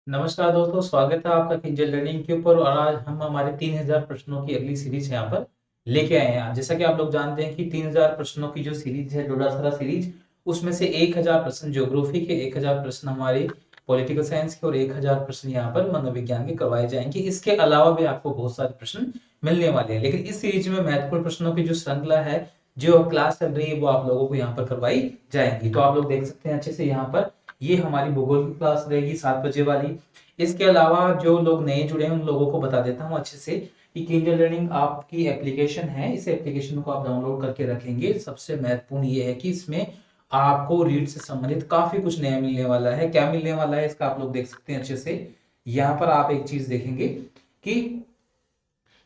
नमस्कार दोस्तों, स्वागत है आपका किंजल लर्निंग के ऊपर। और आज हम हमारे 3000 प्रश्नों की अगली सीरीज यहाँ पर लेके आए हैं। जैसा कि आप लोग जानते हैं कि 3000 प्रश्नों की जो सीरीज है, डोडासरा सीरीज, उसमें से 1000 प्रश्न ज्योग्राफी के, 1000 प्रश्न हमारे पॉलिटिकल साइंस के और 1000 प्रश्न यहाँ पर मनोविज्ञान के करवाए जाएंगे। इसके अलावा भी आपको बहुत सारे प्रश्न मिलने वाले हैं, लेकिन इस सीरीज में महत्वपूर्ण प्रश्नों की जो श्रृंखला है, जो क्लास चल रही है, वो आप लोगों को यहाँ पर करवाई जाएंगी। तो आप लोग देख सकते हैं अच्छे से यहाँ पर, ये हमारी भूगोल की क्लास रहेगी 7 बजे वाली। इसके अलावा जो लोग नए जुड़े हैं उन लोगों को बता देता हूँ अच्छे से कि किंडर लर्निंग आपकी एप्लीकेशन है। इस एप्लीकेशन को आप डाउनलोड करके रखेंगे। सबसे महत्वपूर्ण ये है कि इसमें आपको रीड से संबंधित काफी कुछ नया मिलने वाला है। क्या मिलने वाला है इसका आप लोग देख सकते हैं अच्छे से। यहाँ पर आप एक चीज देखेंगे कि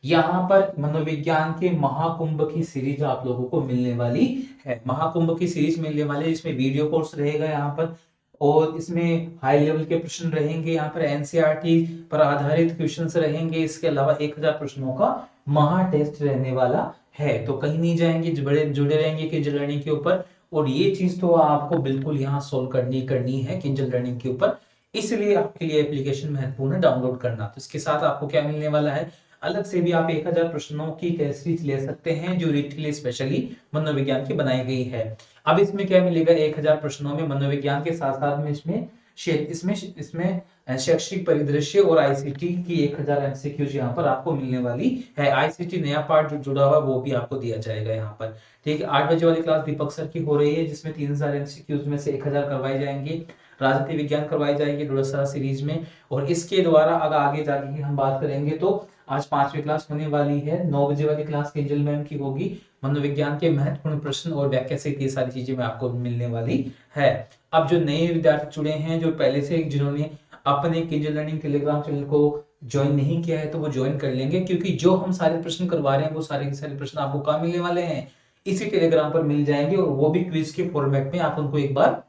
यहाँ पर मनोविज्ञान के महाकुंभ की सीरीज आप लोगों को मिलने वाली है। महाकुंभ की सीरीज मिलने वाली है, इसमें वीडियो कोर्स रहेगा यहाँ पर, और इसमें हाई लेवल के प्रश्न रहेंगे। यहाँ पर एनसीईआरटी पर आधारित क्वेश्चंस रहेंगे। इसके अलावा 1000 प्रश्नों का महा टेस्ट रहने वाला है। तो कहीं नहीं जाएंगे, बड़े जुड़े रहेंगे किंजल लर्निंग के ऊपर। और ये चीज तो आपको बिल्कुल यहाँ सोल्व करनी है किंजल लर्निंग के ऊपर। इसलिए आपके लिए एप्लीकेशन महत्वपूर्ण है डाउनलोड करना। तो इसके साथ आपको क्या मिलने वाला है, अलग से भी आप 1000 प्रश्नों की टेस्ट सीरीज ले सकते हैं, जो रीट के लिए स्पेशली मनोविज्ञान की बनाई गई है। अब इसमें क्या मिलेगा, 1000 प्रश्नों में मनोविज्ञान के साथ साथ में इसमें शैक्षिक परिदृश्य और आईसीटी की 1000 एमसीक्यूज यहाँ पर आपको मिलने वाली है। आईसीटी नया पार्ट जो जुड़ा हुआ वो भी आपको दिया जाएगा यहाँ पर। ठीक है, 8 बजे वाली क्लास दीपक सर की हो रही है, जिसमें 3000 एमसीक्यूज में से 1000 करवाए जाएंगे। राजनीति विज्ञान करवाई जाएगी डोडासरा सीरीज में। और इसके द्वारा अगर आगे जाके की हम बात करेंगे तो आज 5वीं क्लास होने वाली है। 9 बजे वाली क्लास केंजल मैम की होगी। मनोविज्ञान के महत्वपूर्ण प्रश्न और व्याख्या सहित ये सारी चीजें मैं आपको मिलने वाली है। अब जो नए विद्यार्थी जुड़े हैं, जो पहले से जिन्होंने अपने केंजल लर्निंग टेलीग्राम चैनल को ज्वाइन नहीं किया है, तो वो ज्वाइन कर लेंगे, क्योंकि जो हम सारे प्रश्न करवा रहे हैं वो सारे के सारे प्रश्न आपको कहाँ मिलने वाले हैं, इसी टेलीग्राम पर मिल जाएंगे। और वो भी क्विज के फॉर्मेट में आप उनको एक बार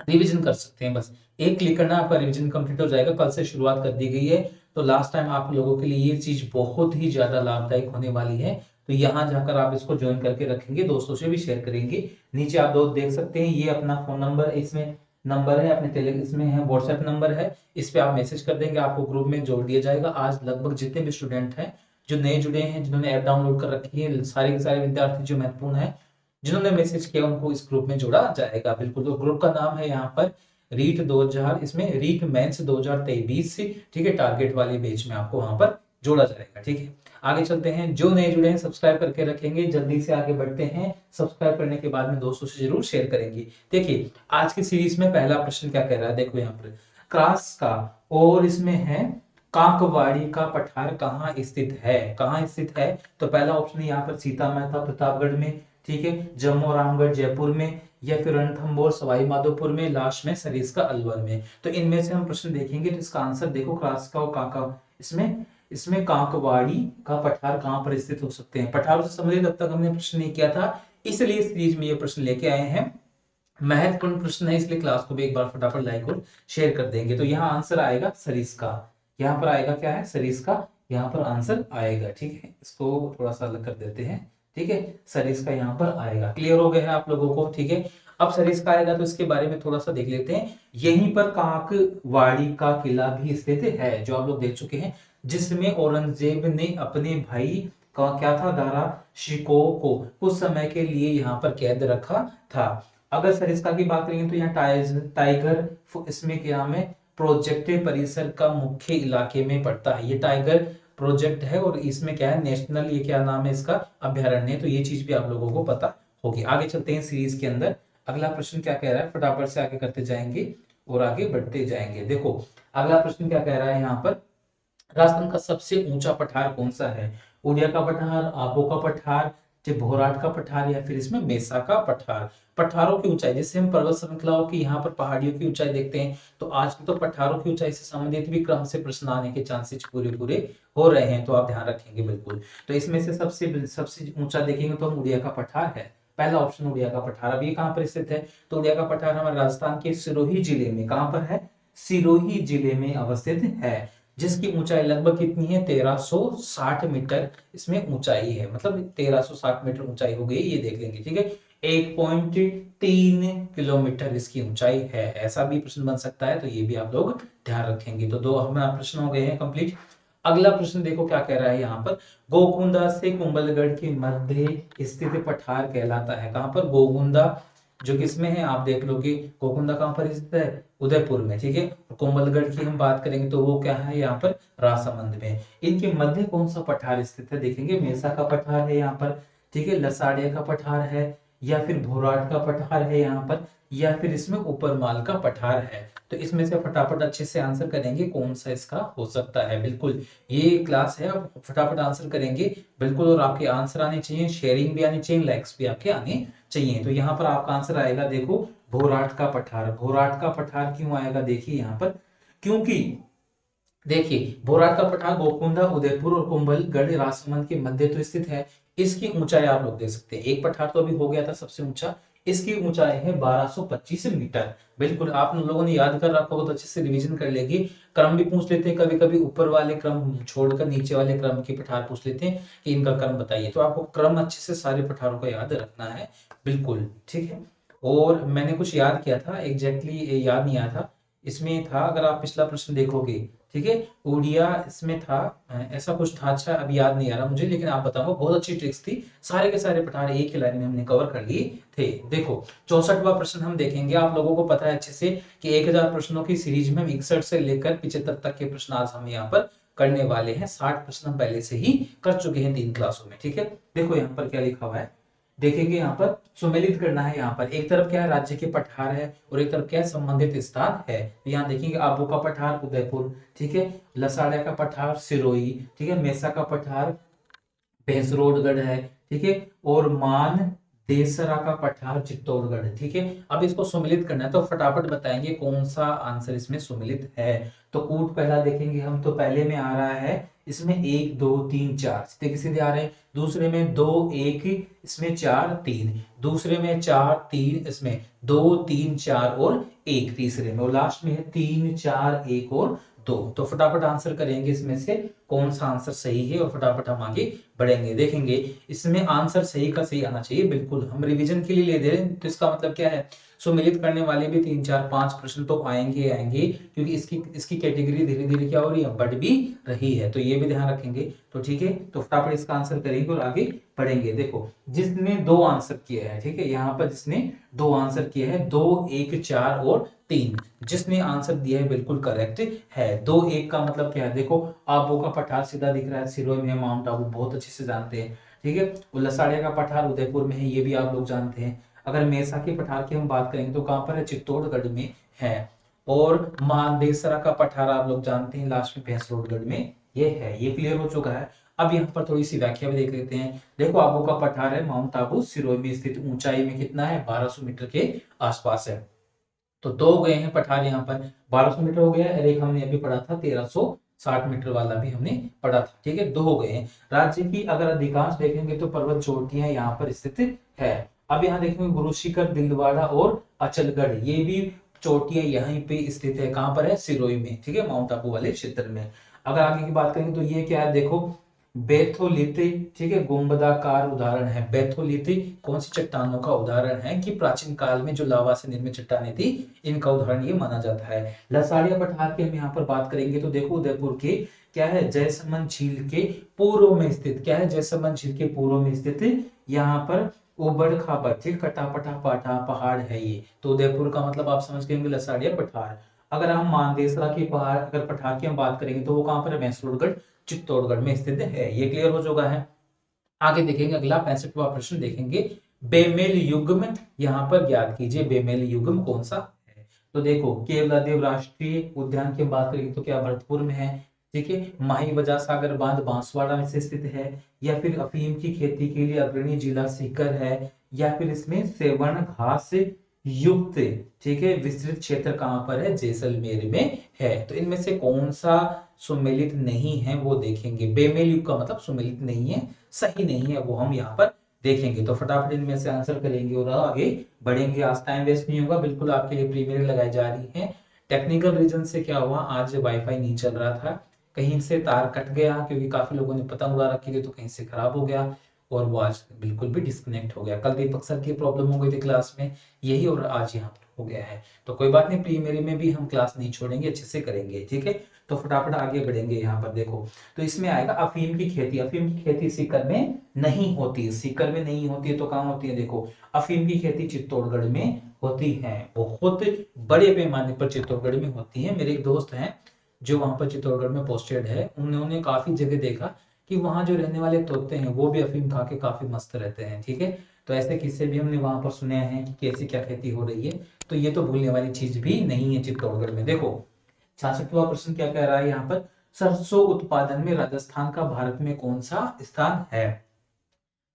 रिवीजन कर सकते हैं। बस एक क्लिक करना, आपका रिवीजन कंप्लीट हो जाएगा। कल से शुरुआत कर दी गई है, तो लास्ट टाइम आप लोगों के लिए ये चीज बहुत ही ज्यादा लाभदायक होने वाली है। तो यहाँ जाकर आप इसको ज्वाइन करके रखेंगे, दोस्तों से भी शेयर करेंगे। नीचे आप दोस्त देख सकते हैं, ये अपना फोन नंबर इसमें नंबर है, अपने टेली इसमें है, व्हाट्सएप नंबर है। इस पे आप मैसेज कर देंगे, आपको ग्रुप में जोड़ दिया जाएगा। आज लगभग जितने भी स्टूडेंट हैं जो नए जुड़े हैं, जिन्होंने ऐप डाउनलोड कर रखी है, सारे के सारे विद्यार्थी जो महत्वपूर्ण है जिन्होंने मैसेज किया, उनको इस ग्रुप में जोड़ा जाएगा। बिल्कुल, तो ग्रुप का नाम है यहाँ पर रीट 2000, इसमें रीट मेंस 2023 से, ठीक है, टारगेट वाले बैच में आपको वहां पर जोड़ा जाएगा। ठीक है, आगे चलते हैं। जो नए जुड़े हैं सब्सक्राइब करके रखेंगे। जल्दी से आगे बढ़ते हैं। सब्सक्राइब करने के बाद में दोस्तों से जरूर शेयर करेंगे। देखिए, आज की सीरीज में पहला प्रश्न क्या कह रहा है, देखो यहाँ पर क्रास का, और इसमें है कांकवाड़ी का पठार कहाँ स्थित है। कहाँ स्थित है, तो पहला ऑप्शन यहाँ पर सीता मेहता प्रतापगढ़ में, ठीक है, जम्मू रामगढ़ जयपुर में, या फिर रणथंभौर सवाई माधोपुर में, लास्ट में सरिस्का अलवर में। तो इनमें से हम प्रश्न देखेंगे, तो इसका आंसर देखो, क्रास का और काका, इसमें इसमें कांकवाड़ी का पठार कहां पर स्थित हो सकते हैं। पठारों से संबंधित अब तक हमने प्रश्न नहीं किया था, इसलिए सीरीज में ये प्रश्न लेके आए हैं। महत्वपूर्ण प्रश्न है, इसलिए क्लास को भी एक बार फटाफट लाइक और शेयर कर देंगे। तो यहाँ आंसर आएगा सरिस्का। यहाँ पर आएगा क्या है, सरिस्का, यहाँ पर आंसर आएगा। ठीक है, इसको थोड़ा सा अलग कर देते हैं। ठीक है, सरिस्का यहाँ पर आएगा। क्लियर हो गया है आप लोगों को। ठीक है, अब सरिस्का आएगा तो इसके बारे में थोड़ा सा देख लेते हैं। यहीं पर कांकवाड़ी का किला भी स्थित है, जो आप लोग देख चुके हैं, जिसमें औरंगजेब ने अपने भाई का क्या था, दारा शिकोह को कुछ समय के लिए यहाँ पर कैद रखा था। अगर सरिस्का की बात करेंगे तो यहाँ टाइगर इसमें क्या नाम है, प्रोजेक्ट परिसर का मुख्य इलाके में पड़ता है। ये टाइगर प्रोजेक्ट है, और इसमें क्या है, नेशनल, ये क्या नाम है इसका, अभ्यारण्य। तो ये चीज भी आप लोगों को पता होगी। आगे चलते हैं सीरीज के अंदर। अगला प्रश्न क्या कह रहा है, फटाफट से आगे करते जाएंगे और आगे बढ़ते जाएंगे। देखो, अगला प्रश्न क्या कह रहा है यहाँ पर, राजस्थान का सबसे ऊंचा पठार कौन सा है। उड़िया का पठार, आबू का पठार, भोराट का पठार, या फिर इसमें मेसा का पठार। पठारों की ऊंचाई, जैसे हम पर्वत श्रृंखलाओं की यहाँ पर पहाड़ियों की ऊंचाई देखते हैं, तो आज तो पठारों की ऊंचाई से संबंधित भी क्रम से प्रश्न आने के चांसेस पूरे पूरे हो रहे हैं, तो आप ध्यान रखेंगे बिल्कुल। तो इसमें से सबसे सबसे ऊंचा देखेंगे तो हम उड़िया का पठार है। पहला ऑप्शन उड़िया का पठार। अब ये कहाँ पर स्थित है, तो उड़िया का पठार हमारे राजस्थान के सिरोही जिले में, कहाँ पर है, सिरोही जिले में अवस्थित है, जिसकी ऊंचाई लगभग कितनी है, 1360 मीटर इसमें ऊंचाई है। मतलब 1360 मीटर ऊंचाई हो गई, ये देख लेंगे। ठीक है, 1.3 किलोमीटर इसकी ऊंचाई है। ऐसा भी प्रश्न बन सकता है, तो ये भी आप लोग ध्यान रखेंगे। तो दो हमारे प्रश्न हो गए हैं कंप्लीट। अगला प्रश्न देखो क्या कह रहा है यहाँ पर, गोकुंदा से कुंभलगढ़ के मध्य स्थित पठार कहलाता है। कहाँ पर? गोकुंदा जो किसमें है, आप देख लो कि गोकुंदा कहाँ पर स्थित है, उदयपुर में, ठीक है। कुंभलगढ़ की हम बात करेंगे तो वो क्या है यहाँ पर, राजसमंद में। इनके मध्य कौन सा पठार स्थित है, देखेंगे मेसा का पठार है यहाँ पर, ठीक है, लसाड़िया का पठार है, या फिर भोराट का पठार है यहाँ पर, या फिर इसमें ऊपरमाल का पठार है। तो इसमें से फटाफट अच्छे से आंसर करेंगे कौन सा इसका हो सकता है। बिल्कुल ये क्लास है, आप फटाफट आंसर करेंगे बिल्कुल, और आपके आंसर आने चाहिए, शेयरिंग भी आनी चाहिए, लाइक्स भी आपके आने चाहिए। तो यहाँ पर आपका आंसर आएगा, देखो भोराट का पठार। भोराट का पठार क्यों आएगा, देखिए यहाँ पर, क्योंकि देखिए बोराट का पठार गोकुंदा, उदयपुर और कुंभलगढ़ राजसमंद के मध्य तो स्थित है। इसकी ऊंचाई आप लोग देख सकते हैं, एक पठार तो अभी हो गया था सबसे ऊंचा, इसकी ऊंचाई है 1225 मीटर। बिल्कुल आप लोगों ने याद कर रखा होगा तो अच्छे से रिवीजन कर लेंगे। क्रम भी पूछ लेते हैं कभी कभी, ऊपर वाले क्रम छोड़कर नीचे वाले क्रम के पठार पूछ लेते हैं कि इनका क्रम बताइए। तो आपको क्रम अच्छे से सारे पठारों का याद रखना है, बिल्कुल ठीक है। और मैंने कुछ याद किया था, एग्जैक्टली याद नहीं आया था। इसमें था, अगर आप पिछला प्रश्न देखोगे, ठीक है, उड़िया इसमें था, ऐसा कुछ था, अच्छा अभी याद नहीं आ रहा मुझे, लेकिन आप बताऊंगा, बहुत अच्छी ट्रिक्स थी। सारे के सारे पठार एक ही लाइन में हमने कवर कर लिए थे। देखो 64वां प्रश्न हम देखेंगे। आप लोगों को पता है अच्छे से कि 1000 प्रश्नों की सीरीज में हम 61 से लेकर 75 तक के प्रश्न आज हम यहाँ पर करने वाले हैं। 60 प्रश्न हम पहले से ही कर चुके हैं 3 क्लासों में, ठीक है। देखो यहाँ पर क्या लिखा हुआ है, देखेंगे यहाँ पर सुमेलित करना है। यहाँ पर एक तरफ क्या है, राज्य के पठार है, और एक तरफ क्या है, संबंधित स्थान है। तो यहाँ देखेंगे आबू का पठार उदयपुर, ठीक है, लसाड़िया का पठार सिरोही, ठीक है, मेसा का पठार भैंसरोडगढ़ है, ठीक है, और मान देसरा का पठार चित्तौड़गढ़, ठीक है। अब इसको सुमिलित करना है, तो फटाफट बताएंगे कौन सा आंसर इसमें सुमिलित है। तो कूट पहला देखेंगे हम, तो पहले में आ रहा है इसमें 1 2 3 4 सीधे सीधे आ रहे हैं। दूसरे में 2 1, इसमें 4 3, दूसरे में 4 3, इसमें 2 3 4 और 1 तीसरे में, और लास्ट में है 3 4 1 और 2। तो फटाफट आंसर करेंगे इसमें से कौन सा आंसर सही है, और फटाफट हम आगे बढ़ेंगे। देखेंगे इसमें आंसर सही का सही आना चाहिए, बिल्कुल हम रिवीजन के लिए ले दे रहे हैं, तो इसका मतलब क्या है, सुमिलित करने वाले भी 3 4 5 प्रश्न तो आएंगे आएंगे, क्योंकि इसकी कैटेगरी धीरे धीरे क्या हो रही है, बढ़ भी रही है। तो ये भी ध्यान रखेंगे। तो ठीक है, तो फटाफट इसका आंसर करेंगे और आगे बढ़ेंगे। देखो जिसने 2 आंसर किए हैं, ठीक है, यहाँ पर जिसने 2 आंसर किए हैं, 2 1 4 और 3, जिसने आंसर दिया है बिल्कुल करेक्ट है। 2 1 का मतलब क्या है, देखो आबू का पठार सीधा दिख रहा है, सिरोही में, माउंट आबू बहुत अच्छे से जानते हैं, ठीक है। लसाड़िया का पठार उदयपुर में है, ये भी आप लोग जानते हैं। अगर मेसा के पठार की हम बात करेंगे तो कहां पर है, चित्तौड़गढ़ में है। और मानदेसरा का पठार आप लोग जानते हैं, लास्ट में भैंसरोडगढ़ में ये है। ये क्लियर हो चुका है। अब यहाँ पर थोड़ी सी व्याख्या भी देख लेते हैं। देखो आबू का पठार है, माउंट आबू सिरोही में स्थित, ऊंचाई में कितना है, 1200 मीटर के आसपास है। तो 2 गए हैं पठार यहाँ पर, 1200 मीटर हो गया, और एक हमने अभी पढ़ा था 1360 मीटर वाला भी हमने पढ़ा था, ठीक है। 2 हो गए हैं। राज्य की अगर अधिकांश देखेंगे तो पर्वत चोटियां यहाँ पर स्थित है। अब यहाँ देखेंगे गुरु शिखर, दिलवाड़ा और अचलगढ़, ये भी चोटियां यहीं पे स्थित है। कहां पर है, सिरोही में, ठीक है, माउंट आबू वाले क्षेत्र में। अगर आगे की बात करेंगे तो ये क्या है, देखो बेथोलिथिक, ठीक है, गुंबदाकार उदाहरण है। बेथोलिथिक कौन सी चट्टानों का उदाहरण है, कि प्राचीन काल में जो लावा से निर्मित चट्टानें थी, इनका उदाहरण ये माना जाता है। लसाड़िया पठार की हम यहाँ पर बात करेंगे तो देखो उदयपुर के क्या है, जयसमंद झील के पूर्व में स्थित, क्या है, जयसमंद झील के पूर्व में स्थित यहाँ पर उबड़ खाबड़, ठीक, कटापटा पाटा पहाड़ है ये। तो उदयपुर का मतलब आप समझ गए लसाड़िया पठार। अगर हम मानदेसरा के पहाड़, अगर पठार की हम बात करेंगे तो वो कहां पर है, भैंसरोडगढ़ चित्तौड़गढ़ में स्थित है। ये क्लियर हो चुका है। आगे देखेंगे अगला 65वां प्रश्न देखेंगे, बेमेल युग्म यहाँ पर ज्ञात कीजिए। बेमेल युग्म कौन सा है, तो देखो केवलादेव राष्ट्रीय उद्यान की बात करेंगे तो क्या भरतपुर में है, ठीक है। माही वजह सागर बांध बांसवाड़ा में से स्थित है, या फिर अफीम की खेती के लिए अग्रणी जिला सीकर है, या फिर इसमें सेवन घास युक्त, ठीक है, विस्तृत क्षेत्र कहां पर है, जैसलमेर में है। तो इनमें से कौन सा सुमेलित नहीं है वो देखेंगे। बेमेल युग का मतलब सुमेलित नहीं है, सही नहीं है, वो हम यहाँ पर देखेंगे। तो फटाफट इनमें से आंसर करेंगे और आगे बढ़ेंगे। आज टाइम वेस्ट नहीं होगा, बिल्कुल आपके लिए प्रीमियर लगाई जा रही है। टेक्निकल रीजन से क्या हुआ, आज वाईफाई नहीं चल रहा था, कहीं से तार कट गया, क्योंकि काफी लोगों ने पतंग उड़ा रखी थी, तो कहीं से खराब हो गया। और वो आज बिल्कुल भी डिस्कनेक्ट हो गया। कल दीपक सर की प्रॉब्लम हो गई थी क्लास में यही, और आज यहाँ पर हो गया है। तो कोई बात नहीं, प्रीमियरी में भी हम क्लास नहीं छोड़ेंगे, अच्छे से करेंगे, ठीक है। तो फटाफट आगे बढ़ेंगे। यहाँ पर देखो, तो इसमें आएगा अफीम की खेती। अफीम की खेती सीकर में नहीं होती है, सीकर में नहीं होती है तो कहाँ होती है? देखो, अफीम की खेती चित्तौड़गढ़ में होती है, बहुत बड़े पैमाने पर चित्तौड़गढ़ में होती है। मेरे एक दोस्त हैं जो वहां पर चित्तौड़गढ़ में पोस्टेड है, उन्होंने काफी जगह देखा कि वहां जो रहने वाले तोते हैं वो भी अफीम खा के काफी मस्त रहते हैं, ठीक है। तो ऐसे किस्से भी हमने वहां पर सुने हैं कि कैसी क्या खेती हो रही है। तो ये तो भूलने वाली चीज भी नहीं है चित्तौड़गढ़ में। देखो 66वां प्रश्न क्या कह रहा है यहाँ पर? सरसों उत्पादन में राजस्थान का भारत में कौन सा स्थान है?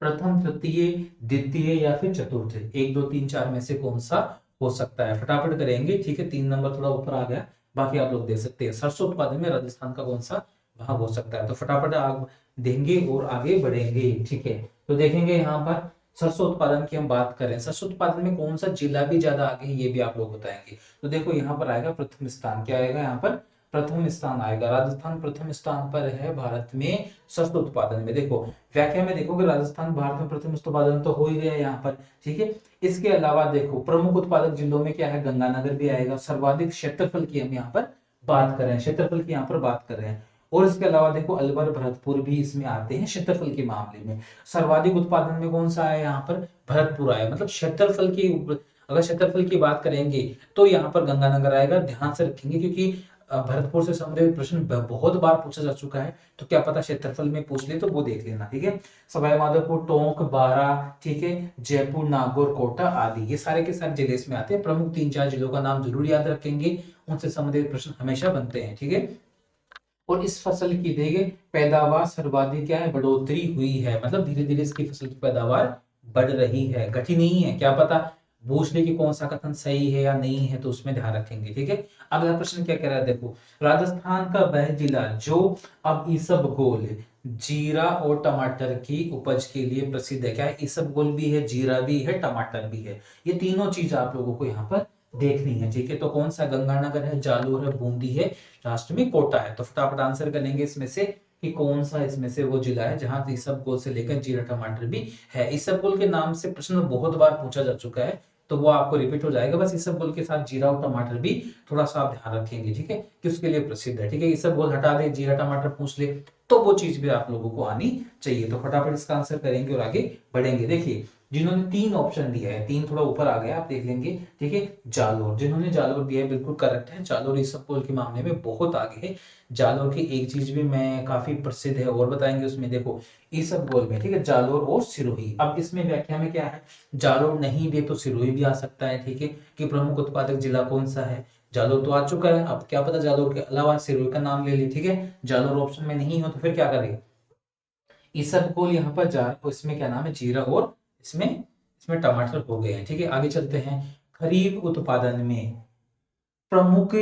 प्रथम, तृतीय, द्वितीय या फिर चतुर्थ? 1 2 3 4 में से कौन सा हो सकता है? फटाफट करेंगे, ठीक है। 3 नंबर थोड़ा ऊपर आ गया, बाकी आप लोग दे सकते हैं। सरसों उत्पादन में राजस्थान का कौन सा भाग हो सकता है? तो फटाफट आप देंगे और आगे बढ़ेंगे, ठीक है। तो देखेंगे यहाँ पर सरसों उत्पादन की हम बात करें, सरसों उत्पादन में कौन सा जिला भी ज्यादा आगे है ये भी आप लोग बताएंगे। तो देखो यहाँ पर आएगा प्रथम स्थान, क्या आएगा यहाँ पर? प्रथम स्थान आएगा। राजस्थान प्रथम स्थान पर है भारत में सरसों उत्पादन में। देखो व्याख्या में देखोगे राजस्थान भारत में प्रथम उत्पादन तो हो ही गया यहाँ पर, ठीक है। इसके अलावा देखो प्रमुख उत्पादक जिलों में क्या है? गंगानगर भी आएगा। सर्वाधिक क्षेत्रफल की हम यहाँ पर बात कर रहे हैं, क्षेत्रफल की यहाँ पर बात कर रहे हैं। और इसके अलावा देखो अलवर भरतपुर भी इसमें आते हैं क्षेत्रफल के मामले में। सर्वाधिक उत्पादन में कौन सा है यहाँ पर? भरतपुर आया। मतलब क्षेत्रफल की, अगर क्षेत्रफल की बात करेंगे तो यहाँ पर गंगानगर आएगा। ध्यान से रखेंगे क्योंकि भरतपुर से संबंधित प्रश्न बहुत बार पूछा जा चुका है, तो क्या पता क्षेत्रफल में पूछ ले, तो वो देख लेना, ठीक है। सवाई माधोपुर, टोंक, बारा, ठीक है, जयपुर, नागौर, कोटा आदि, ये सारे के सारे जिले इसमें आते हैं। प्रमुख 3 4 जिलों का नाम जरूर याद रखेंगे, उनसे संबंधित प्रश्न हमेशा बनते हैं, ठीक है। और इस फसल की देखिए पैदावार सर्वाधिक क्या है? बढ़ोतरी हुई है, मतलब धीरे धीरे इसकी फसल की पैदावार बढ़ रही है, घटी नहीं है। क्या पता पूछ ले कि कौन सा कथन सही है या नहीं है, तो उसमें ध्यान रखेंगे, ठीक है। अगला प्रश्न क्या कह रहा है? देखो राजस्थान का वह जिला जो अब इसबगोल, जीरा और टमाटर की उपज के लिए प्रसिद्ध है। क्या है? इसबगोल भी है, जीरा भी है, टमाटर भी है। ये तीनों चीज आप लोगों को यहाँ पर देखनी है, ठीक है। तो कौन सा? गंगानगर है, जालोर है, बूंदी है, लास्ट में कोटा है। तो फटाफट आंसर करेंगे इसमें से कि कौन सा इसमें से वो जिला है जहां इसबगोल से लेकर जीरा टमाटर भी है। इसबगोल के नाम से प्रश्न बहुत बार पूछा जा चुका है, तो वो आपको रिपीट हो जाएगा। बस इसबगोल के साथ जीरा और टमाटर भी थोड़ा सा आप ध्यान रखेंगे, ठीक है, कि उसके लिए प्रसिद्ध है, ठीक है। इसबगोल हटा दे, जीरा टमाटर पूछ ले, तो वो चीज भी आप लोगों को आनी चाहिए। तो फटाफट इसका आंसर करेंगे और आगे बढ़ेंगे। देखिए जिन्होंने 3 ऑप्शन दिया है, 3 थोड़ा ऊपर आ गया, आप देख लेंगे, ठीक है। जालोर, जिन्होंने जालोर दिया है बिल्कुल करेक्ट है। जालोर इसबगोल के मामले में बहुत आगे है। जालोर की एक चीज भी मैं काफी प्रसिद्ध है और बताएंगे उसमें। देखो इसबगोल में, ठीक है, जालोर और सिरोही। अब इसमें व्याख्या में क्या है? जालोर नहीं दे तो सिरोही भी आ सकता है, ठीक है, कि प्रमुख उत्पादक जिला कौन सा है? जालोर तो आ चुका है, अब क्या पता जालोर के अलावा सिरोही का नाम ले ली, ठीक है। जालोर ऑप्शन में नहीं हो तो फिर क्या करेंगे? इसबगोल यहाँ पर जा, इसमें क्या नाम है? जीरा, और इसमें इसमें टमाटर हो गए हैं, ठीक है। आगे चलते हैं। खरीफ उत्पादन में प्रमुख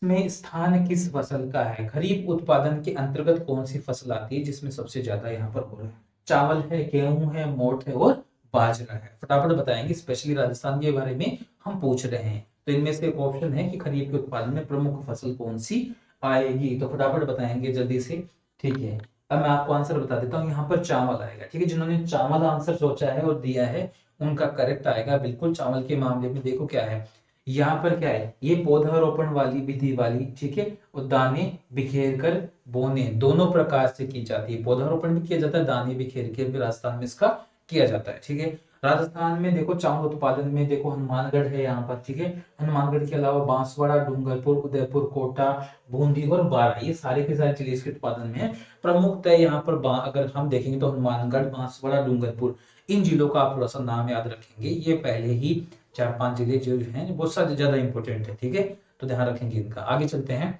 में स्थान किस फसल का है? खरीफ उत्पादन के अंतर्गत कौन सी फसल आती है जिसमें सबसे ज्यादा यहाँ पर हो रहा है? चावल है, गेहूं है, मोठ है और बाजरा है। फटाफट बताएंगे, स्पेशली राजस्थान के बारे में हम पूछ रहे हैं। तो इनमें से एक ऑप्शन है कि खरीफ के उत्पादन में प्रमुख फसल कौन सी आएगी, तो फटाफट बताएंगे जल्दी से, ठीक है। अब मैं आपको आंसर बता देता हूँ, यहाँ पर चावल आएगा, ठीक है। जिन्होंने चावल आंसर सोचा है और दिया है उनका करेक्ट आएगा बिल्कुल। चावल के मामले में देखो क्या है, यहाँ पर क्या है? ये पौधारोपण वाली विधि वाली, ठीक है, और दाने बिखेर कर बोने दोनों प्रकार से की जाती है। पौधारोपण भी किया जाता है, दाने बिखेर के भी राजस्थान में इसका किया जाता है, ठीक है। राजस्थान में देखो चावल उत्पादन में देखो हनुमानगढ़ है यहाँ पर, ठीक है। हनुमानगढ़ के अलावा बांसवाड़ा, डूंगरपुर, उदयपुर, कोटा, बूंदी और बारा, ये सारे के सारे जिले इसके उत्पादन में है। प्रमुखतः यहाँ पर अगर हम देखेंगे तो हनुमानगढ़, बांसवाड़ा, डूंगरपुर, इन जिलों का आप थोड़ा सा नाम याद रखेंगे। ये पहले ही 4 5 जिले जो हैं वो सबसे ज्यादा इंपॉर्टेंट है, ठीक है। तो ध्यान रखेंगे इनका। आगे चलते हैं।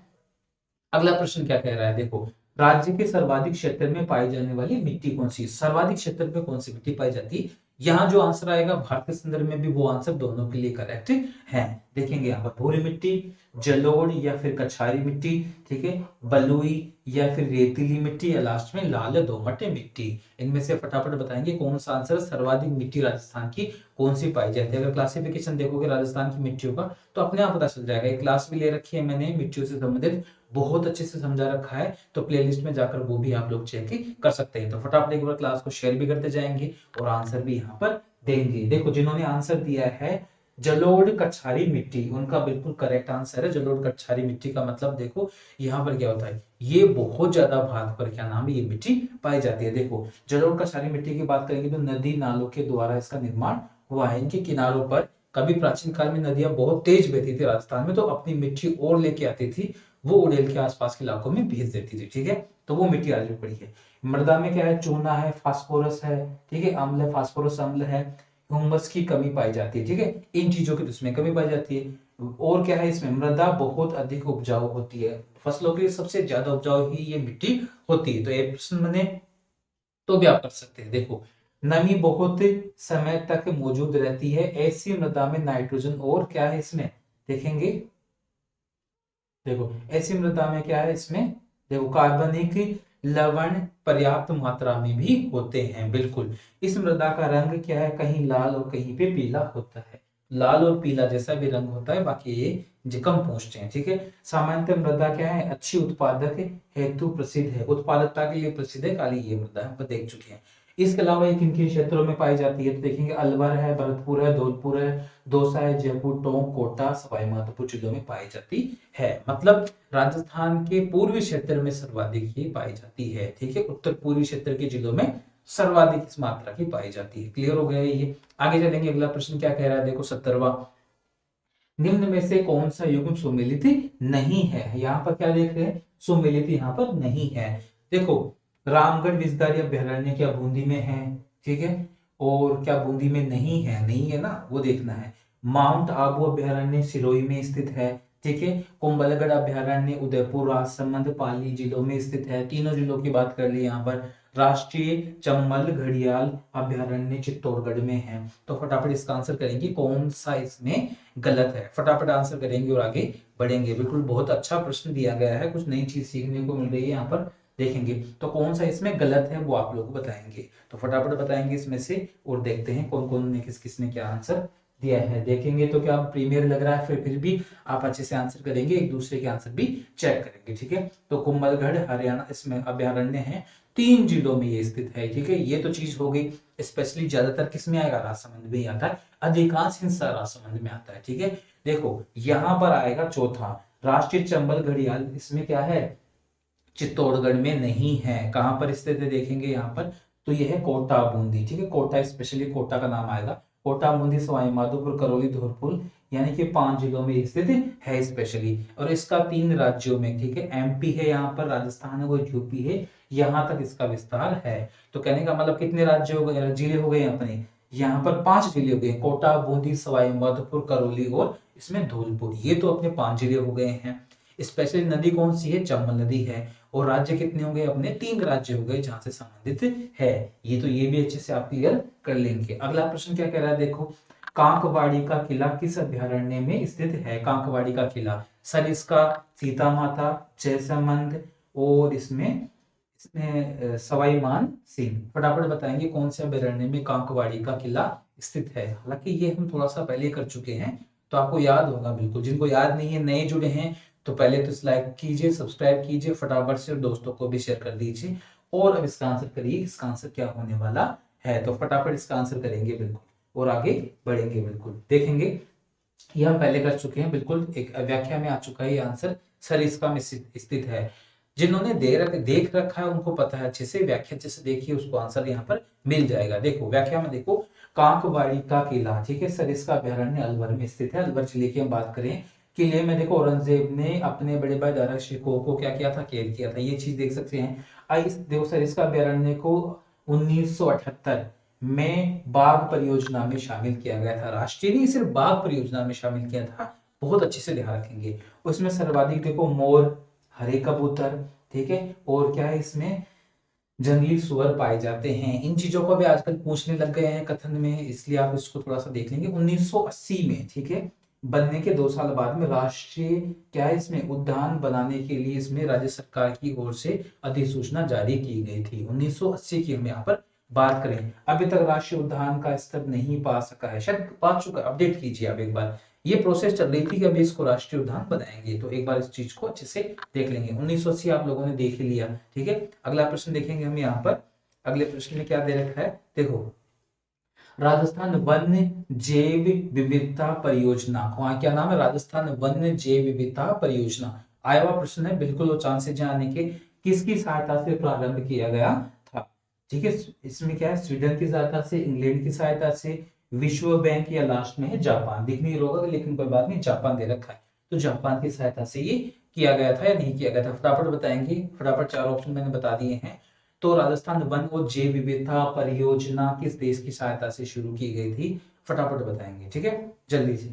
अगला प्रश्न क्या कह रहा है? देखो राज्य के सर्वाधिक क्षेत्र में पाई जाने वाली मिट्टी कौन सी? सर्वाधिक क्षेत्र में कौन सी मिट्टी पाई जाती है? यहाँ जो आंसर आएगा भारत के संदर्भ में भी वो आंसर दोनों के लिए करेक्ट है। देखेंगे यहाँ पर भूरी मिट्टी, जलोढ़ या फिर कछारी मिट्टी, ठीक है, बलुई या फिर रेतीली मिट्टी, या लास्ट में लाल दोमट मिट्टी। इनमें से फटाफट बताएंगे कौन सा आंसर, सर्वाधिक मिट्टी राजस्थान की कौन सी पाई जाती है। अगर क्लासिफिकेशन देखोगे राजस्थान की मिट्टियों का तो अपने आप पता चल जाएगा। एक क्लास भी ले रखी है मैंने मिट्टियों से संबंधित, बहुत अच्छे से समझा रखा है, तो प्लेलिस्ट में जाकर वो भी आप लोग चेक कर सकते हैं। तो फटाफट एक बार क्लास को शेयर भी करते जाएंगे और आंसर भी यहाँ पर देंगे। देखो जिन्होंने आंसर दिया है जलोढ़ कछारी मिट्टी, उनका बिल्कुल करेक्ट आंसर है। जलोढ़ कछारी मिट्टी का मतलब देखो यहाँ पर क्या होता है, ये बहुत ज्यादा भाग पर क्या नाम है ये मिट्टी पाई जाती है। देखो जलोढ़ कछारी मिट्टी की बात करेंगे तो नदी नालों के द्वारा इसका निर्माण हुआ है। इनके किनारों पर कभी प्राचीन काल में नदियां बहुत तेज बहती थी राजस्थान में, तो अपनी मिट्टी और लेके आती थी, वो उड़ेल के आसपास के इलाकों में भेज देती थी, ठीक है। तो वो मिट्टी आज भी पड़ी है। मृदा में क्या है, चूना है, फास्फोरस है, ठीक है, अम्ल है, फास्फोरस अम्ल है, ह्यूमस की कमी पाई जाती है, ठीक है, इन चीजों की इसमें कमी पाई जाती है। और क्या है, इसमें मृदा बहुत अधिक उपजाऊ होती है, फसलों के लिए सबसे ज्यादा उपजाऊ ही ये मिट्टी होती है। तो ये प्रश्न मैंने तो भी आप कर सकते हैं। देखो नमी बहुत समय तक मौजूद रहती है, ऐसी मृदा में नाइट्रोजन और क्या है इसमें देखेंगे, देखो ऐसी मृदा में क्या है इसमें, देखो कार्बनिक लवण पर्याप्त मात्रा में भी होते हैं। बिल्कुल इस मृदा का रंग क्या है, कहीं लाल और कहीं पे पीला होता है, लाल और पीला जैसा भी रंग होता है, बाकी ये कम पूछते हैं, ठीक है। सामान्यतः मृदा क्या है, अच्छी उत्पादक हेतु प्रसिद्ध है, उत्पादकता के लिए प्रसिद्ध है काली ये मृदा, हम देख चुके हैं। इसके अलावा ये किन किन क्षेत्रों में पाई जाती है, तो देखेंगे अलवर है, भरतपुर है, धौलपुर है, दौसा है, जयपुर, टोंक, कोटा, सवाई माधोपुर जिलों में पाई जाती है। मतलब राजस्थान के पूर्वी क्षेत्र में सर्वाधिक ये पाई जाती है, ठीक है, उत्तर पूर्वी क्षेत्र के जिलों में सर्वाधिक इस मात्रा की पाई जाती है। क्लियर हो गया ये। आगे चलेंगे, अगला प्रश्न क्या कह रहा है, देखो 17वां, निम्न में से कौन सा युग्म सुमेलित नहीं है। यहाँ पर क्या देख रहे हैं, सुमेलित यहाँ पर नहीं है। देखो रामगढ़ विजदारी अभ्यारण्य क्या बूंदी में है, ठीक है, और क्या बूंदी में नहीं है, नहीं है ना, वो देखना है। माउंट आबू अभ्यारण्य सिरोही में स्थित है, ठीक है। कुंभलगढ़ अभ्यारण्य उदयपुर, राजसमंद, पाली जिलों में स्थित है, तीनों जिलों की बात कर ली यहाँ पर। राष्ट्रीय चंबल घड़ियाल अभ्यारण्य चित्तौड़गढ़ में है। तो फटाफट इसका आंसर करेंगे कौन सा इसमें गलत है, फटाफट आंसर करेंगे और आगे बढ़ेंगे। बिल्कुल बहुत अच्छा प्रश्न दिया गया है, कुछ नई चीज सीखने को मिल रही है यहाँ पर। देखेंगे तो कौन सा इसमें गलत है वो आप लोग को बताएंगे, तो फटाफट बताएंगे इसमें से और देखते हैं कौन कौन ने किसने क्या आंसर दिया है। देखेंगे तो क्या प्रीमियर लग रहा है, फिर भी आप अच्छे से आंसर करेंगे, एक दूसरे के आंसर भी चेक करेंगे, ठीक है। तो कुंभलगढ़ हरियाणा इसमें अभ्यारण्य है, 3 जिलों में ये स्थित है, ठीक है। ये तो चीज हो गई, स्पेशली ज्यादातर किसमें आएगा, राजसमंद में ही आता है, अधिकांश हिस्सा राजसमंद में आता है, ठीक है। देखो यहाँ पर आएगा चौथा, राष्ट्रीय चंबल घड़ियाल, इसमें क्या है, चित्तौड़गढ़ में नहीं है। कहां पर स्थित है देखेंगे यहाँ पर, तो यह है कोटा बूंदी, ठीक है, कोटा स्पेशली कोटा का नाम आएगा, कोटा बूंदी सवाई माधोपुर करौली धौलपुर, यानी कि 5 जिलों में स्थित है स्पेशली। और इसका 3 राज्यों में, ठीक है, एमपी है यहाँ पर, राजस्थान है वो, यूपी है, यहाँ तक इसका विस्तार है। तो कहने का मतलब कितने राज्य हो गए, जिले हो गए अपने, यहाँ पर 5 जिले हो गए, कोटा बूंदी सवाई माधोपुर करौली और इसमें धौलपुर, ये तो अपने 5 जिले हो गए हैं। स्पेशली नदी कौन सी है, चंबल नदी है। और राज्य कितने हो गए अपने, 3 राज्य हो गए जहां से संबंधित है। ये तो ये भी अच्छे से आप क्लियर कर लेंगे। अगला प्रश्न क्या कह रहा है, देखो कांकवाड़ी का किला किस अभ्यारण्य में स्थित है। कांकवाड़ी का किला सरिस्का, सीता माता, जयसमंद और इसमें इसमें सवाई मान सिंह। फटाफट बताएंगे कौन से अभ्यारण्य में कांकवाड़ी का किला स्थित है। हालांकि ये हम थोड़ा सा पहले कर चुके हैं, तो आपको याद होगा बिल्कुल, जिनको याद नहीं है नए जुड़े हैं तो पहले तो इस लाइक कीजिए, सब्सक्राइब कीजिए फटाफट से और दोस्तों को भी शेयर कर दीजिए। और अब इसका आंसर करिए, इसका आंसर क्या होने वाला है, तो फटाफट इसका आंसर करेंगे बिल्कुल और आगे बढ़ेंगे। बिल्कुल देखेंगे, ये हम पहले कर चुके हैं, बिल्कुल एक व्याख्या में आ चुका है ये आंसर, सरिस्का में स्थित है। जिन्होंने देख रखा है उनको पता है अच्छे से, व्याख्या अच्छे से देखिए, उसको आंसर यहाँ पर मिल जाएगा। देखो व्याख्या में देखो, कांकवाड़ी का किला, ठीक है, सरिस्का अभ्यारण्य अलवर में स्थित है। अलवर जिले की हम बात करें, किले में देखो औरंगजेब ने अपने बड़े भाई दारा शिकोह को क्या किया था, कैद किया था, ये चीज देख सकते हैं। देखो सरिस्का अभ्यारण्य को 1978 में बाघ परियोजना में शामिल किया गया था, राष्ट्रीय नहीं सिर्फ बाघ परियोजना में शामिल किया था, बहुत अच्छे से ध्यान रखेंगे। उसमें सर्वाधिक देखो मोर, हरे कबूतर, ठीक है, और क्या है इसमें जंगली सुअर पाए जाते हैं। इन चीजों को भी आजकल पूछने लग गए हैं कथन में, इसलिए आप इसको थोड़ा सा देख लेंगे। 1980 में, ठीक है, बनने के 2 साल बाद में राष्ट्रीय क्या है इसमें उद्यान बनाने के लिए इसमें राज्य सरकार की ओर से अधिसूचना जारी की गई थी। 1980 की हम यहाँ पर बात करें। अभी तक राष्ट्रीय उद्यान का स्तर नहीं पा सका है, शायद पा चुका है, अपडेट कीजिए आप एक बार। ये प्रोसेस चल रही थी कि अभी इसको राष्ट्रीय उद्यान बनाएंगे, तो एक बार इस चीज को अच्छे से देख लेंगे। 1980 आप लोगों ने देख ही लिया, ठीक है। अगला प्रश्न देखेंगे हम यहाँ पर। अगले प्रश्न में क्या दे रखा है, देखो, राजस्थान वन्य जैव विविधता परियोजना, वहां क्या नाम है, राजस्थान वन्य जैव विविधता परियोजना। आया हुआ प्रश्न है, बिल्कुल वो चांसेस आने के, किसकी सहायता से प्रारंभ किया गया था, ठीक है। इसमें क्या है, स्वीडन की सहायता से, इंग्लैंड की सहायता से, विश्व बैंक, या लास्ट में है जापान। दिख नहीं होगा लेकिन कोई बात नहीं, जापान दे रखा है, तो जापान की सहायता से ये किया गया था या नहीं किया गया था, फटाफट बताएंगे। फटाफट 4 ऑप्शन मैंने बता दिए हैं। तो राजस्थान वन और जैव विविधता परियोजना किस देश की सहायता से शुरू की गई थी, फटाफट बताएंगे, ठीक है, जल्दी से।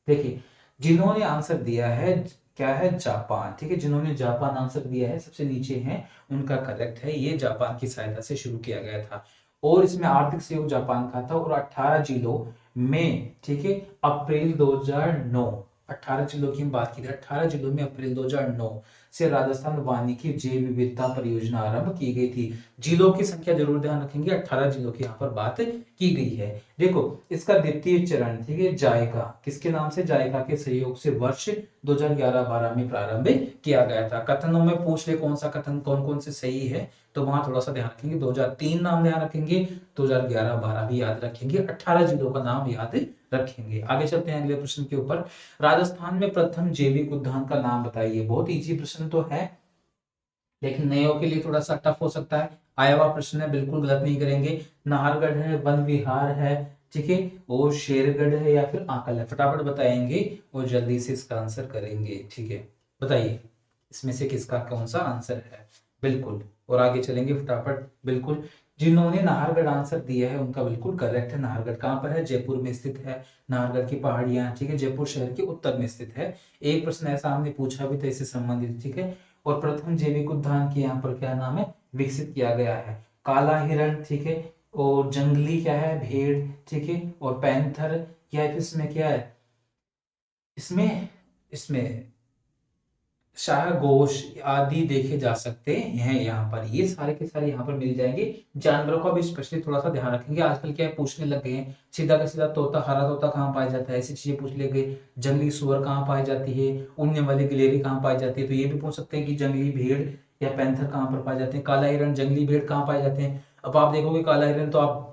देखिए, जिन्होंने आंसर दिया है क्या है, जापान, ठीक है। जिन्होंने जापान आंसर दिया है सबसे नीचे है, उनका करेक्ट है, ये जापान की सहायता से शुरू किया गया था। और इसमें आर्थिक सहयोग जापान का था, और 18 जिलों में, ठीक है, अप्रैल 2009, 18 जिलों की हम बात की थी, 18 जिलों में अप्रैल 2009 से राजस्थान वानिकी जैव विविधता परियोजना आरंभ की गई थी। जिलों की संख्या जरूर ध्यान रखेंगे, 18 जिलों की यहाँ पर बात की गई है। देखो, इसका द्वितीय चरण, ठीक है, जायका, किसके नाम से, जायका के सहयोग से वर्ष 2011-12 में प्रारंभ किया गया था। कथनों में पूछ ले कौन सा कथन कौन कौन से सही है, तो वहां थोड़ा सा ध्यान रखेंगे। 2003 नाम ध्यान रखेंगे, 2011-12 भी याद रखेंगे, 18 जिलों का नाम याद रखेंगे। आगे चलते हैं अगले प्रश्न के ऊपर। राजस्थान में प्रथम जैविक उद्यान का नाम बताइए। बहुत इजी प्रश्न तो है, लेकिन नयों के लिए थोड़ा सा टफ हो सकता है। आया हुआ प्रश्न है, बिल्कुल गलत नहीं करेंगे। नाहरगढ़ है, वन विहार है, ठीक है, और शेरगढ़ है, या फिर आंकल है, फटाफट बताएंगे और जल्दी से इसका आंसर करेंगे, ठीक है। बताइए इसमें से किसका कौन सा आंसर है, बिल्कुल। और आगे चलेंगे फटाफट, बिल्कुल। जिन्होंने नाहरगढ़ आंसर दिया है उनका बिल्कुल करेक्ट है। नाहरगढ़ कहाँ पर है, जयपुर में स्थित है। नाहरगढ़ की पहाड़ियां, ठीक है, जयपुर शहर के उत्तर में स्थित है। एक प्रश्न ऐसा हमने पूछा भी था इससे संबंधित, ठीक है। और प्रथम जैविक उद्यान के यहाँ पर क्या नाम है, विकसित किया गया है। काला हिरण, ठीक है, और जंगली क्या है, भेड़, ठीक है, और पैंथर, या इसमें क्या है, इसमें इसमें शाहघोष आदि देखे जा सकते हैं। यहाँ पर ये सारे के सारे यहाँ पर मिल जाएंगे। जानवरों का भी स्पेशली थोड़ा सा ध्यान रखेंगे, आजकल क्या है पूछने लग गए हैं, सीधा का सीधा तोता, हरा तोता कहाँ पाया जाता है, ऐसी चीजें पूछ ले गए। जंगली सुअर कहाँ पाई जाती है, उड़ने वाली गिलहरी कहाँ पाई जाती है, तो ये भी पूछ सकते हैं कि जंगली भेड़ या पैंथर कहाँ पर पाए जाते हैं। काला हिरण, जंगली भेड़ कहाँ पाए जाते हैं। अब आप देखोगे काला हिरण तो आप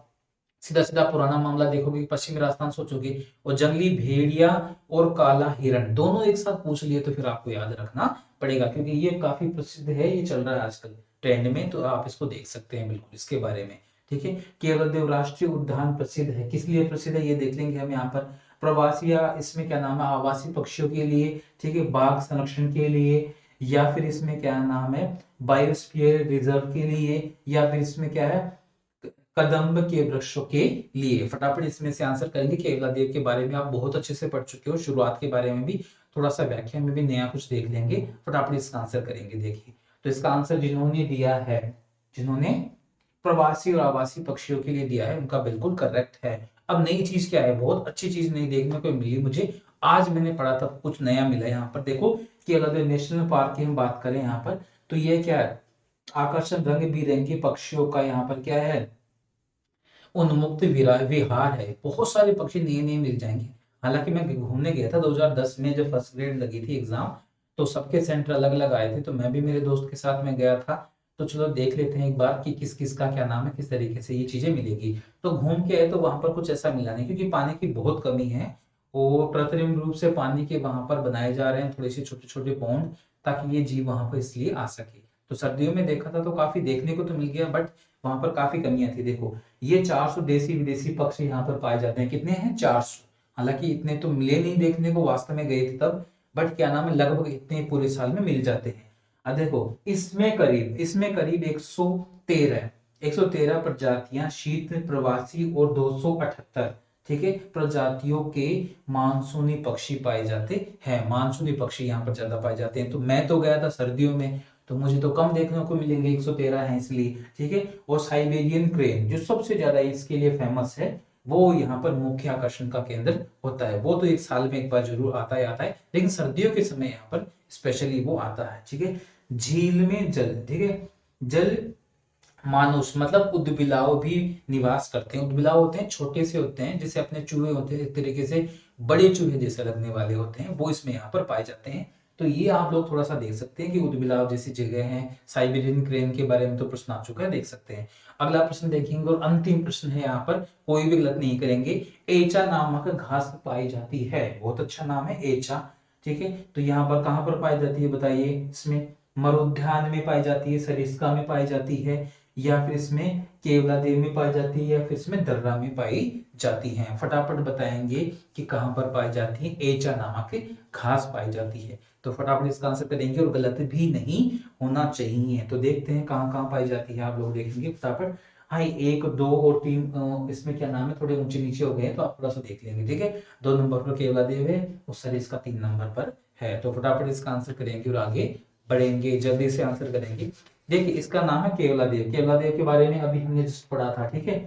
सीधा सीधा पुराना मामला देखोगे, पश्चिमी राजस्थान सोचोगे, और जंगली भेड़िया और काला हिरण दोनों एक साथ पूछ लिए तो फिर आपको याद रखना पड़ेगा, क्योंकि ये काफी प्रसिद्ध है, ये चल रहा है आजकल ट्रेंड में, तो आप इसको देख सकते हैं बिल्कुल इसके बारे में, ठीक है। केवल देव राष्ट्रीय उद्यान प्रसिद्ध है, किस लिए प्रसिद्ध है ये देख लेंगे हम यहाँ पर। प्रवासी, या इसमें क्या नाम है, आवासी पक्षियों के लिए, ठीक है, बाघ संरक्षण के लिए, या फिर इसमें क्या नाम है, बायोस्फीयर रिजर्व के लिए, या फिर इसमें क्या है, कदम्ब के वृक्षों के लिए। फटाफट इसमें से आंसर करेंगे। केवला देव के बारे में आप बहुत अच्छे से पढ़ चुके हो, शुरुआत के बारे में भी थोड़ा सा, व्याख्या में भी नया कुछ देख लेंगे। फटाफट इसका आंसर करेंगे। देखिए, तो इसका आंसर जिन्होंने दिया है, जिन्होंने प्रवासी और आवासी पक्षियों के लिए दिया है, उनका बिल्कुल करेक्ट है। अब नई चीज क्या है, बहुत अच्छी चीज नई देखने को मिली मुझे, आज मैंने पढ़ा था कुछ नया मिला यहाँ पर। देखो, केवला देव नेशनल पार्क की हम बात करें यहाँ पर, तो ये क्या है, आकर्षण रंग बिरंगे पक्षियों का यहाँ पर क्या है, उन्मुक्त विहार है। बहुत सारे पक्षी नए नए मिल जाएंगे। हालांकि मैं घूमने गया था 2010 में, जब फर्स्ट ग्रेड लगी थी एग्जाम, तो सबके सेंटर अलग अलग आए थे, तो मैं भी मेरे दोस्त के साथ में गया था। तो चलो देख लेते हैं एक बार कि किस किस का क्या नाम है, किस तरीके से ये चीजें मिलेगी। तो घूम के आए तो वहां पर कुछ ऐसा मिला नहीं, क्योंकि पानी की बहुत कमी है, और कृत्रिम रूप से पानी के वहां पर बनाए जा रहे हैं थोड़े से छोटे छोटे पॉन्ड, ताकि ये जीव वहां पर इसलिए आ सके। तो सर्दियों में देखा था तो काफी देखने को तो मिल गया, बट वहां पर काफी कमियां थी। देखो, ये 400 देसी विदेशी पक्षी यहाँ पर पाए जाते हैं। कितने हैं, 400। हालांकि इतने तो मिले नहीं देखने को, वास्तव में गए थे तब, बट क्या नाम है, लगभग इतने पूरे साल में मिल जाते हैं। अब देखो, इसमें करीब 113 प्रजातियां शीत प्रवासी और 278, ठीक है, प्रजातियों के मानसूनी पक्षी पाए जाते हैं। मानसूनी पक्षी यहाँ पर ज्यादा पाए जाते हैं। तो मैं तो गया था सर्दियों में, तो मुझे तो कम देखने को मिलेंगे, 113 है इसलिए, ठीक है। और साइबेरियन क्रेन जो सबसे ज्यादा इसके लिए फेमस है, वो यहाँ पर मुख्य आकर्षण का केंद्र होता है। वो तो एक साल में एक बार जरूर आता है, लेकिन सर्दियों के समय यहाँ पर स्पेशली वो आता है। ठीक है, झील में जल, ठीक है, जल मानुष मतलब उदबिलाव भी निवास करते हैं। उदबिलाव होते हैं, छोटे से होते हैं, जैसे अपने चूहे होते हैं, एक तरीके से बड़े चूहे जैसे लगने वाले होते हैं, वो इसमें यहाँ पर पाए जाते हैं। तो ये आप लोग थोड़ा सा देख सकते हैं कि उदबिलाव जैसी जगह है। साइबेरियन क्रेन के बारे में तो प्रश्न आ चुका है, देख सकते हैं। अगला प्रश्न देखेंगे और अंतिम प्रश्न है यहाँ पर, कोई भी गलत नहीं करेंगे। एचा नामक घास पाई जाती है, बहुत अच्छा नाम है एचा। ठीक है, तो यहाँ पर कहाँ पर पाई जाती है बताइए? इसमें मरुद्यान में पाई जाती है, सरिस्का में पाई जाती है, या फिर इसमें केवलादेव में पाई जाती है, या फिर इसमें दर्रा में पाई जाती है? फटाफट बताएंगे कि कहां पर पाई जाती है एचा नामक घास पाई जाती है। तो फटाफट इसका आंसर करेंगे और गलत भी नहीं होना चाहिए। तो देखते हैं कहां कहां पाई जाती है, आप लोग देखेंगे फटाफट। हाँ, 1, 2 और 3 इसमें क्या नाम है, थोड़े ऊंचे नीचे हो गए हैं, तो आप थोड़ा सा देख लेंगे। ठीक है, 2 नंबर पर केवलादेव है और सर इसका 3 नंबर पर है। तो फटाफट इसका आंसर करेंगे और आगे बढ़ेंगे, जल्दी से आंसर करेंगे। देखिए, इसका नाम है केवलादेव। केवलादेव के बारे में अभी हमने जिस पढ़ा था। ठीक है,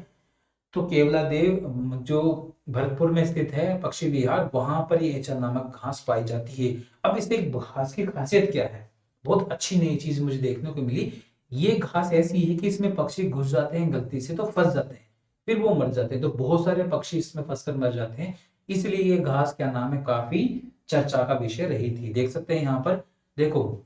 तो केवलादेव जो भरतपुर में स्थित है, पक्षी विहार, वहां पर ये एचर नामक घास पाई जाती है। अब इस एक घास की खासियत क्या है? बहुत अच्छी नई चीज मुझे देखने को मिली। ये घास ऐसी है कि इसमें पक्षी घुस जाते हैं गलती से तो फंस जाते हैं, फिर वो मर जाते हैं। तो बहुत सारे पक्षी इसमें फंसकर मर जाते हैं, इसलिए ये घास क्या नाम है, काफी चर्चा का विषय रही थी। देख सकते हैं यहाँ पर, देखो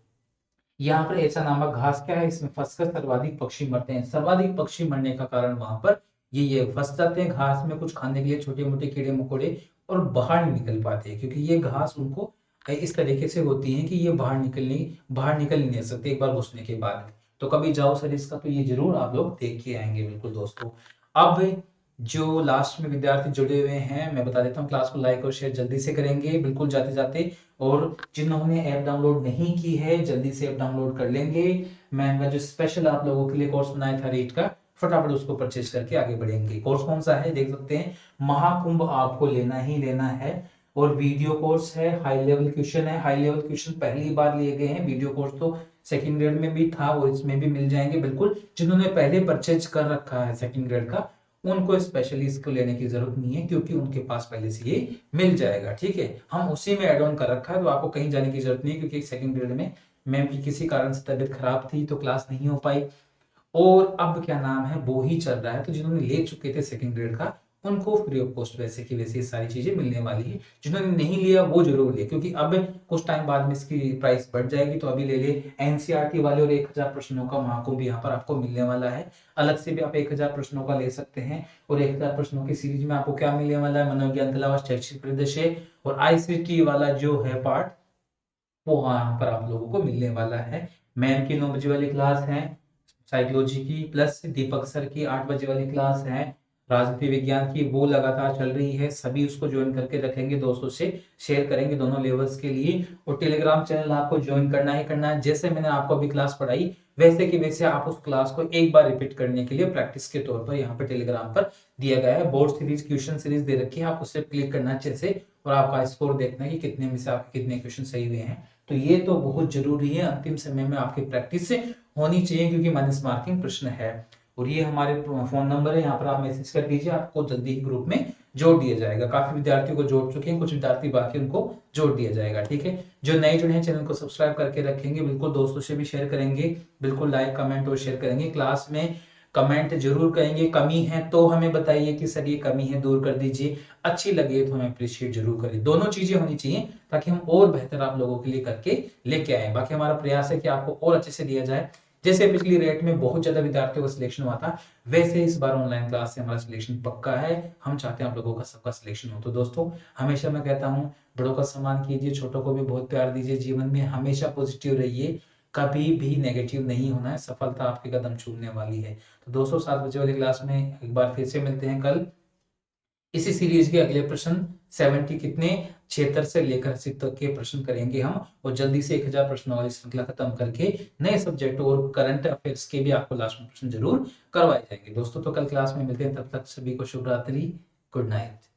यहाँ पर ऐसा नामक घास क्या है, इसमें फंसकर सर्वाधिक पक्षी मरते हैं। सर्वाधिक पक्षी मरने का कारण वहां पर ये फंस जाते हैं घास में कुछ खाने के लिए, छोटे मोटे कीड़े मकोड़े, और बाहर नहीं निकल पाते हैं, क्योंकि ये घास उनको इस तरीके से होती है कि ये बाहर निकल नहीं सकते एक बार घुसने के बाद। तो कभी जाओ सर इसका, तो ये जरूर आप लोग देख के आएंगे बिल्कुल दोस्तों। अब जो लास्ट में विद्यार्थी जुड़े हुए हैं, मैं बता देता हूँ, क्लास को लाइक और शेयर जल्दी से करेंगे बिल्कुल जाते जाते। और जिन्होंने ऐप डाउनलोड नहीं की है, जल्दी से ऐप डाउनलोड कर लेंगे। मैंने जो स्पेशल आप लोगों के लिए कोर्स बनाया था रीट का, फटाफट उसको परचेज करके आगे बढ़ेंगे। कोर्स कौन सा है देख सकते हैं, महाकुंभ आपको लेना ही लेना है। और वीडियो कोर्स है, हाई लेवल क्वेश्चन है। हाई लेवल क्वेश्चन पहली बार लिए गए हैं, वीडियो कोर्स तो सेकंड ग्रेड में भी था और इसमें भी मिल जाएंगे बिल्कुल। जिन्होंने पहले परचेज कर रखा है सेकंड ग्रेड का, उनको स्पेशली इसको लेने की जरूरत नहीं है, क्योंकि उनके पास पहले से ये मिल जाएगा। ठीक है, हम उसी में एड ऑन कर रखा है, तो आपको कहीं जाने की जरूरत नहीं है, क्योंकि सेकंड ग्रेड में मैम की किसी कारण से तबीयत खराब थी तो क्लास नहीं हो पाई, और अब क्या नाम है वो ही चल रहा है। तो जिन्होंने ले चुके थे सेकंड ग्रेड का, उनको फ्री ऑफ कॉस्ट वैसे की वैसे सारी चीजें मिलने वाली है। जिन्होंने नहीं लिया वो जरूर ले, क्योंकि अब कुछ टाइम बाद में इसकी प्राइस बढ़ जाएगी, तो अभी ले ले। एनसीईआरटी वाले और 1000 प्रश्नों का महाकुंभ यहाँ पर आपको मिलने वाला है। अलग से भी आप 1000 प्रश्नों का ले सकते हैं, और 1000 प्रश्नों की सीरीज में आपको क्या मिलने वाला है, मनोविज्ञान के अलावा शैक्षिक परिदृश्य और आईसीटी वाला जो है पार्ट, वो यहाँ पर आप लोगों को मिलने वाला है। मैम की 9 बजे वाली क्लास है साइकोलॉजी की, प्लस दीपक सर की 8 बजे वाली क्लास है राजनीति विज्ञान की, वो लगातार चल रही है। सभी उसको ज्वाइन करके रखेंगे, दोस्तों से शेयर करेंगे दोनों लेवल्स के लिए। और टेलीग्राम चैनल आपको ज्वाइन करना ही करना है। जैसे मैंने आपको अभी क्लास पढ़ाई, वैसे कि वैसे आप उस क्लास को एक बार रिपीट करने के लिए प्रैक्टिस के तौर पर यहाँ पे टेलीग्राम पर दिया गया है। बोर्ड सीरीज क्वेश्चन सीरीज दे रखी है, आप उससे क्लिक करना अच्छे से, और आपका स्कोर देखना है कि कितने में से आपके कितने क्वेश्चन सही हुए हैं। तो ये तो बहुत जरूरी है, अंतिम समय में आपकी प्रैक्टिस होनी चाहिए, क्योंकि माइनस मार्किंग प्रश्न है। और ये हमारे फोन नंबर है, यहाँ पर आप मैसेज कर दीजिए, आपको जल्दी ही ग्रुप में जोड़ दिया जाएगा। काफी विद्यार्थियों को जोड़ चुके हैं, कुछ विद्यार्थी बाकी, उनको जोड़ दिया जाएगा। ठीक है, जो नए जुड़े हैं चैनल को सब्सक्राइब करके रखेंगे, बिल्कुल दोस्तों से भी शेयर करेंगे, बिल्कुल लाइक कमेंट और शेयर करेंगे। क्लास में कमेंट जरूर करेंगे, कमी है तो हमें बताइए कि सर ये कमी है, दूर कर दीजिए। अच्छी लगे तो हमें अप्रिशिएट जरूर करें, दोनों चीजें होनी चाहिए, ताकि हम और बेहतर आप लोगों के लिए करके लेके आए। बाकी हमारा प्रयास है कि आपको और अच्छे से दिया जाए। जैसे पिछली रेट में बहुत ज्यादा विद्यार्थियों का सिलेक्शन हुआ था, वैसे इस बार ऑनलाइन क्लास से हमारा सिलेक्शन पक्का है। हम चाहते हैं आप लोगों का सबका सिलेक्शन हो। तो दोस्तों, हमेशा मैं कहता हूँ, बड़ों का सम्मान कीजिए, छोटों को भी बहुत प्यार दीजिए, जीवन में हमेशा पॉजिटिव रहिए, कभी भी नेगेटिव नहीं होना है, सफलता आपके कदम छूने वाली है। तो दोस्तों, 7 बजे वाली क्लास में एक बार फिर से मिलते हैं कल। इसी सीरीज के अगले प्रश्न 70 कितने 76 से लेकर 80 तक के प्रश्न करेंगे हम, और जल्दी से 1000 प्रश्नों वाली श्रृंखला खत्म करके नए सब्जेक्ट और करंट अफेयर्स के भी आपको लास्ट में प्रश्न जरूर करवाए जाएंगे। दोस्तों, तो कल क्लास में मिलते हैं, तब तक सभी को शुभ रात्रि, गुड नाइट।